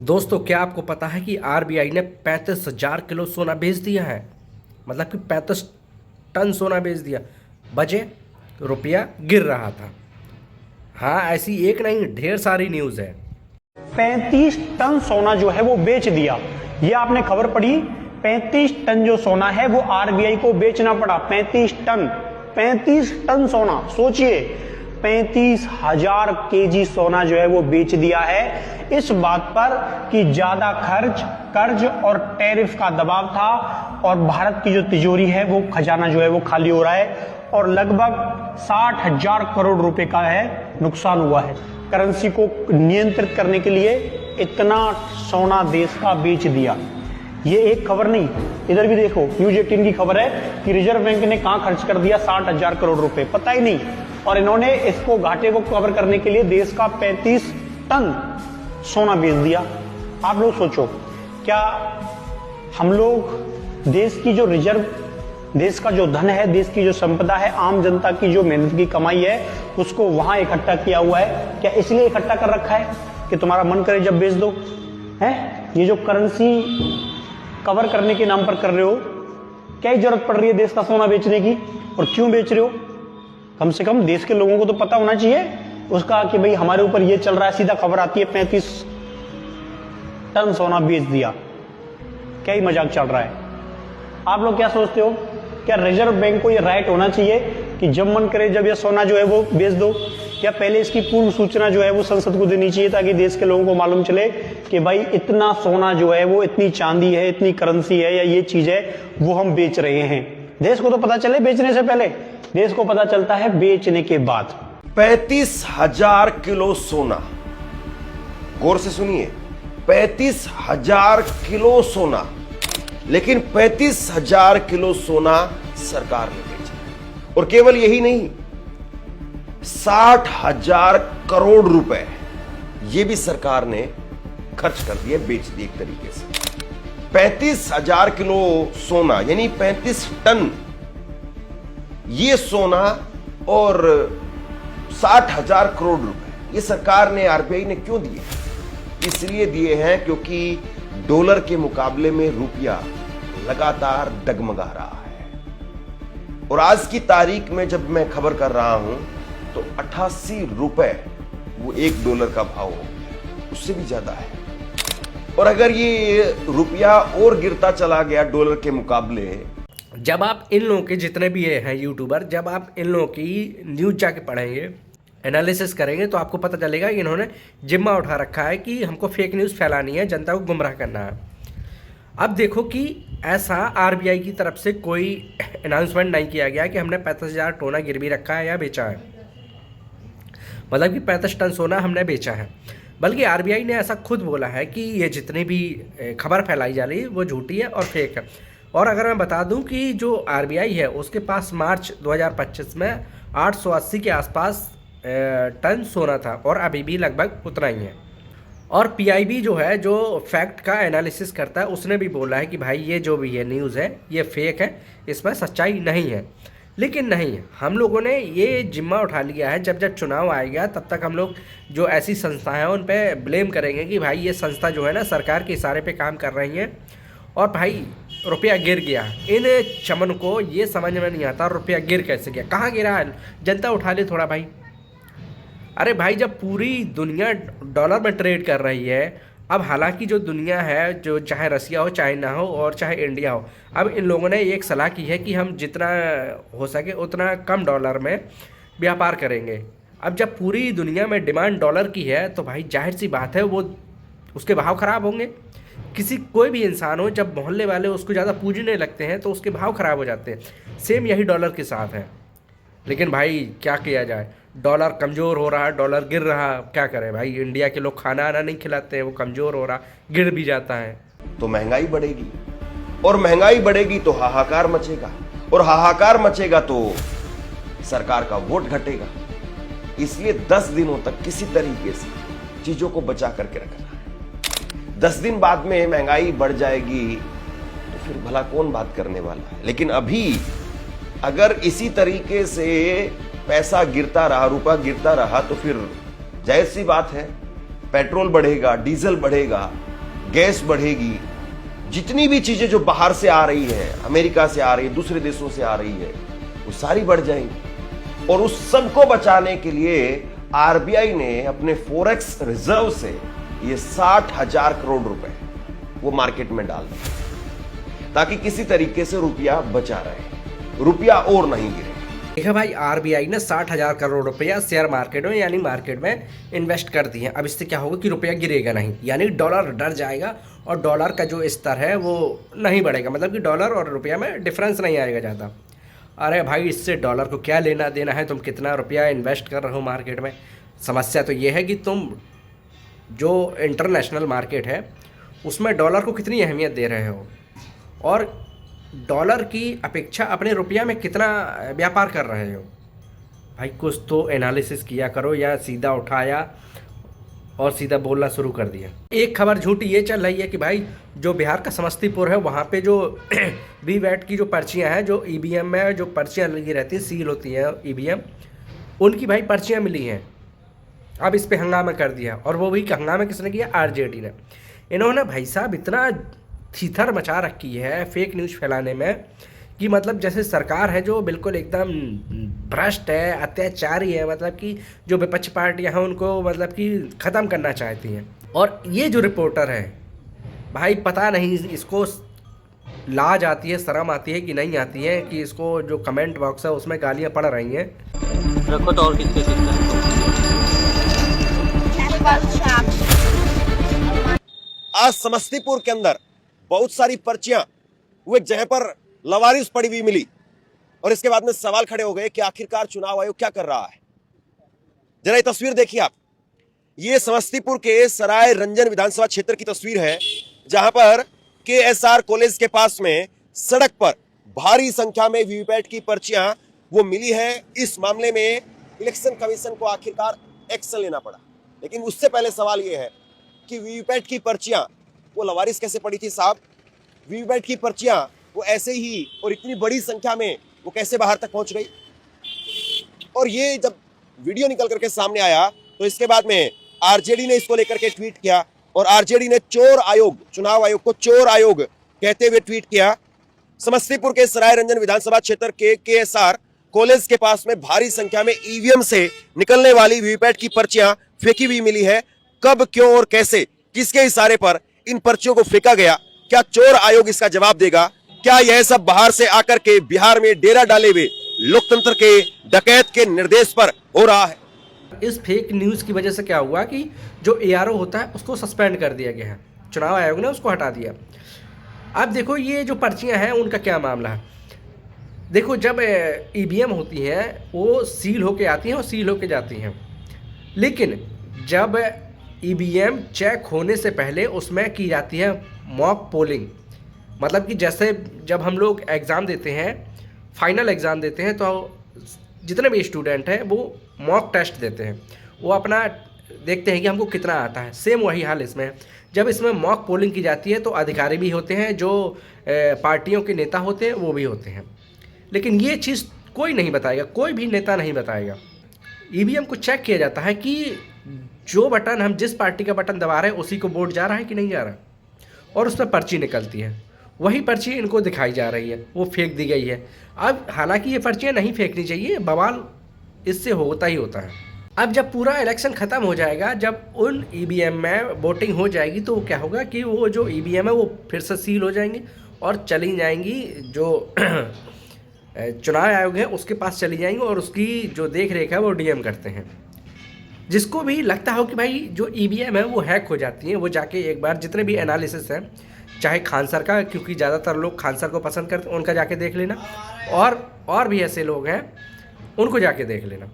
दोस्तों, क्या आपको पता है कि आरबीआई ने 35,000 किलो सोना बेच दिया है। मतलब कि 35 टन सोना बेच दिया। वजह, रुपया गिर रहा था। हाँ, ऐसी एक नहीं, ढेर सारी न्यूज़ है। 35 टन सोना जो है वो बेच दिया। ये आपने खबर पढ़ी। 35 टन जो सोना है वो आरबीआई को बेचना पड़ा। 35 टन सोना, सोचिए 35,000 केजी सोना जो है वो बेच दिया है। इस बात पर कि ज्यादा खर्च, कर्ज और टैरिफ का दबाव था और भारत की जो तिजोरी है वो खजाना जो है वो खाली हो रहा है और लगभग 60,000 करोड़ रुपए का है नुकसान हुआ है। करेंसी को नियंत्रित करने के लिए इतना सोना देश का बेच दिया। ये एक खबर नहीं, इधर भी देखो, न्यूज 18 की खबर है कि रिजर्व बैंक ने कहां खर्च कर दिया 60,000 करोड़ रुपए, पता ही नहीं। और इन्होंने इसको घाटे को कवर करने के लिए देश का 35 टन सोना बेच दिया। आप लोग सोचो, क्या हम लोग देश की जो रिजर्व, देश का जो धन है, देश की जो संपदा है, आम जनता की जो मेहनत की कमाई है, उसको वहां इकट्ठा किया हुआ है? क्या इसलिए इकट्ठा कर रखा है कि तुम्हारा मन करे जब बेच दो? है ये जो करेंसी कवर करने के नाम पर कर रहे हो, क्या जरूरत पड़ रही है देश का सोना बेचने की? और क्यों बेच रहे हो? कम से कम देश के लोगों को तो पता होना चाहिए उसका कि भाई हमारे ऊपर ये चल रहा है। सीधा खबर आती है 35 टन सोना बेच दिया। क्या ही मजाक चल रहा है? आप लोग क्या सोचते हो? क्या रिजर्व बैंक को ये राइट होना चाहिए कि जब मन करे जब ये सोना जो है वो बेच दो? या पहले इसकी पूर्व सूचना जो है वो संसद को देनी चाहिए ताकि देश के लोगों को मालूम चले कि भाई इतना सोना जो है वो, इतनी चांदी है, इतनी करेंसी है या ये चीज है वो हम बेच रहे हैं। देश को तो पता चले बेचने से पहले, देश को पता चलता है बेचने के बाद। 35,000 किलो सोना, गौर से सुनिए, 35,000 किलो सोना। लेकिन 35,000 किलो सोना सरकार ने बेचा। और केवल यही नहीं, 60,000 करोड़ रुपए ये भी सरकार ने खर्च कर दिए, बेच दिए एक तरीके से। 35,000 किलो सोना यानी 35 टन ये सोना और 60,000 करोड़ रुपए ये सरकार ने, आरबीआई ने क्यों दिए? इसलिए दिए हैं क्योंकि डॉलर के मुकाबले में रुपया लगातार डगमगा रहा है। और आज की तारीख में जब मैं खबर कर रहा हूं तो 88 रुपए वो $1 का भाव हो गया, उससे भी ज्यादा है। और अगर ये रुपया और गिरता चला गया डॉलर के मुकाबले, जब आप इन लोगों के, जितने भी ये हैं यूट्यूबर, जब आप इन लोगों की न्यूज़ जाके पढ़ेंगे, एनालिसिस करेंगे, तो आपको पता चलेगा कि इन्होंने जिम्मा उठा रखा है कि हमको फेक न्यूज़ फैलानी है, जनता को गुमराह करना है। अब देखो कि ऐसा आरबीआई की तरफ से कोई अनाउंसमेंट नहीं किया गया कि हमने 35,000 टोना गिरवी रखा है या बेचा है, मतलब कि 35 टन सोना हमने बेचा है। बल्कि आरबीआई ने ऐसा खुद बोला है कि ये जितनी भी खबर फैलाई जा रही है वो झूठी है और फेक है। और अगर मैं बता दूं कि जो आरबीआई है उसके पास मार्च 2025 में 880 के आसपास टन सोना था और अभी भी लगभग उतना ही है। और पीआईबी जो है, जो फैक्ट का एनालिसिस करता है, उसने भी बोला है कि भाई ये जो भी ये न्यूज़ है ये फेक है, इसमें सच्चाई नहीं है। लेकिन नहीं, हम लोगों ने ये जिम्मा उठा लिया है, जब जब चुनाव आएगा तब तक हम लोग जो ऐसी संस्थाएं हैं उन पे ब्लेम करेंगे कि भाई ये संस्था जो है ना सरकार के इशारे पे काम कर रही हैं और भाई रुपया गिर गया। इन चमन को ये समझ में नहीं आता रुपया गिर कैसे गया, कहाँ गिरा है, जनता उठा ले थोड़ा भाई। अरे भाई, जब पूरी दुनिया डॉलर में ट्रेड कर रही है, अब हालांकि जो दुनिया है, जो चाहे रसिया हो, चाइना हो और चाहे इंडिया हो, अब इन लोगों ने एक सलाह की है कि हम जितना हो सके उतना कम डॉलर में व्यापार करेंगे। अब जब पूरी दुनिया में डिमांड डॉलर की है तो भाई जाहिर सी बात है वो उसके भाव ख़राब होंगे। कोई भी इंसान हो, जब मोहल्ले वाले उसको ज़्यादा पूजने लगते हैं तो उसके भाव ख़राब हो जाते हैं। सेम यही डॉलर के साथ है। लेकिन भाई क्या किया जाए, डॉलर कमज़ोर हो रहा है, डॉलर गिर रहा, क्या करें भाई। इंडिया के लोग खाना आना नहीं खिलाते हैं, वो कमज़ोर हो रहा, गिर भी जाता है। तो महंगाई बढ़ेगी और महंगाई बढ़ेगी तो हाहाकार मचेगा और हाहाकार मचेगा तो सरकार का वोट घटेगा। इसलिए 10 दिनों तक किसी तरीके से चीजों को बचा करके रखना है। 10 दिन बाद में महंगाई बढ़ जाएगी तो फिर भला कौन बात करने वाला है। लेकिन अभी अगर इसी तरीके से पैसा गिरता रहा, रुपया गिरता रहा, तो फिर जाहिर सी बात है पेट्रोल बढ़ेगा, डीजल बढ़ेगा गैस बढ़ेगी, जितनी भी चीजें जो बाहर से आ रही है, अमेरिका से आ रही है, दूसरे देशों से आ रही है, वो सारी बढ़ जाएंगी। और उस सब को बचाने के लिए आरबीआई ने अपने फॉरेक्स रिजर्व से ये 60,000 करोड़ रुपए वो मार्केट में डाल दिए, ताकि किसी तरीके से रुपया बचा रहे, रुपया और नहीं गिरे। देखा भाई, आरबीआई ने 60,000 करोड़ रुपया शेयर मार्केट में यानी मार्केट में इन्वेस्ट कर दिए। अब इससे क्या होगा कि रुपया गिरेगा नहीं, यानी डॉलर डर जाएगा और डॉलर का जो स्तर है वो नहीं बढ़ेगा, मतलब कि डॉलर और रुपया में डिफरेंस नहीं आएगा ज़्यादा। अरे भाई, इससे डॉलर को क्या लेना देना है, तुम कितना रुपया इन्वेस्ट कर रहे हो मार्केट में। समस्या तो ये है कि तुम जो इंटरनेशनल मार्केट है उसमें डॉलर को कितनी अहमियत दे रहे हो और डॉलर की अपेक्षा अपने रुपया में कितना व्यापार कर रहे हो। भाई कुछ तो एनालिसिस किया करो, या सीधा उठाया और सीधा बोलना शुरू कर दिया। एक खबर झूठी ये चल रही है कि भाई जो बिहार का समस्तीपुर है वहाँ पे जो वीवैट की जो पर्चियाँ हैं, जो ईवीएम में जो पर्चियाँ लगी रहती हैं, सील होती हैं ईवीएम, उनकी भाई पर्चियाँ मिली हैं। अब इस पे हंगामा कर दिया, और वो भी हंगामा किसने किया? आरजेडी ने। इन्होंने भाई साहब इतना थीथर मचा रखी है फेक न्यूज़ फैलाने में कि मतलब जैसे सरकार है जो बिल्कुल एकदम भ्रष्ट है, अत्याचारी है, मतलब कि जो विपक्ष पार्टियां हैं उनको मतलब कि ख़त्म करना चाहती हैं। और ये जो रिपोर्टर है भाई, पता नहीं इसको लाज आती है, शर्म आती है कि नहीं आती है कि इसको जो कमेंट बॉक्स है उसमें गालियाँ पड़ रही हैं। रखो तो और किसके आज समस्तीपुर के अंदर बहुत सारी पर्चियां वो एक जगह पर लवारिस पड़ी हुई मिली, और इसके बाद में सवाल खड़े हो गए कि आखिरकार चुनाव आयोग क्या कर रहा है। जरा ये तस्वीर देखिए आप, ये समस्तीपुर के सराय रंजन विधानसभा क्षेत्र की तस्वीर है, जहां पर केएसआर कॉलेज के पास में सड़क पर भारी संख्या में वीवीपैट की पर्चियां वो मिली है। इस मामले में इलेक्शन कमीशन को आखिरकार एक्शन लेना पड़ा, लेकिन उससे पहले सवाल ये है कि वीवीपैट की पर्चियां वो लवारिस कैसे पड़ी थी साहब? वीवीपैट की पर्चियां वो ऐसे ही और इतनी बड़ी संख्या में वो कैसे बाहर तक पहुंच गई? और ये जब वीडियो निकल करके सामने आया तो इसके बाद में आरजेडी ने इसको लेकर के ट्वीट किया, और आरजेडी ने चोर आयोग, चुनाव आयोग को चोर आयोग कहते हुए ट्वीट किया। समस्तीपुर के सराय रंजन विधानसभा क्षेत्र के केएसआर कॉलेज के पास में भारी संख्या में ईवीएम से निकलने वाली वीवीपैट की पर्चियां फेंकी हुई मिली है। कब, क्यों और कैसे, किसके इशारे पर इन पर्चियों को फेंका गया? क्या चोर आयोग इसका जवाब देगा? क्या यह सब बाहर से आकर के बिहार में डेरा डाले हुए लोकतंत्र के डकैत के निर्देश पर हो रहा है? इस फेक न्यूज़ की वजह से क्या हुआ कि जो एआरओ होता है उसको सस्पेंड कर दिया गया है, चुनाव आयोग ने उसको हटा दिया। अब देखो ये जो पर्चियां हैं उनका क्या मामला है। देखो, जब ईवीएम होती हैं वो सील होके आती हैं और सील होके जाती हैं, लेकिन जब ईवीएम चेक होने से पहले उसमें की जाती है मॉक पोलिंग। मतलब कि जैसे जब हम लोग एग्ज़ाम देते हैं, फाइनल एग्ज़ाम देते हैं, तो जितने भी स्टूडेंट हैं वो मॉक टेस्ट देते हैं, वो अपना देखते हैं कि हमको कितना आता है। सेम वही हाल इसमें है। जब इसमें मॉक पोलिंग की जाती है तो अधिकारी भी होते हैं, जो पार्टियों के नेता होते हैं वो भी होते हैं, लेकिन ये चीज़ कोई नहीं बताएगा, कोई भी नेता नहीं बताएगा। ईवीएम को चेक किया जाता है कि जो बटन, हम जिस पार्टी का बटन दबा रहे हैं उसी को वोट जा रहा है कि नहीं जा रहा, और उसमें पर्ची निकलती है। वही पर्ची इनको दिखाई जा रही है, वो फेंक दी गई है। अब हालांकि ये पर्चियाँ नहीं फेंकनी चाहिए, बवाल इससे होता ही होता है। अब जब पूरा इलेक्शन ख़त्म हो जाएगा, जब उन ईवीएम में वोटिंग हो जाएगी, तो क्या होगा कि वो जो ईवीएम है वो फिर से सील हो जाएंगी और चली जाएंगी, जो चुनाव आयोग है उसके पास चली जाएंगी, और उसकी जो देख रेख है वो डीएम करते हैं। जिसको भी लगता हो कि भाई जो ईवीएम है वो हैक हो जाती हैं, वो जाके एक बार जितने भी एनालिसिस हैं, चाहे खान सर का, क्योंकि ज़्यादातर लोग खान सर को पसंद करते हैं, उनका जाके देख लेना, और भी ऐसे लोग हैं उनको जाके देख लेना।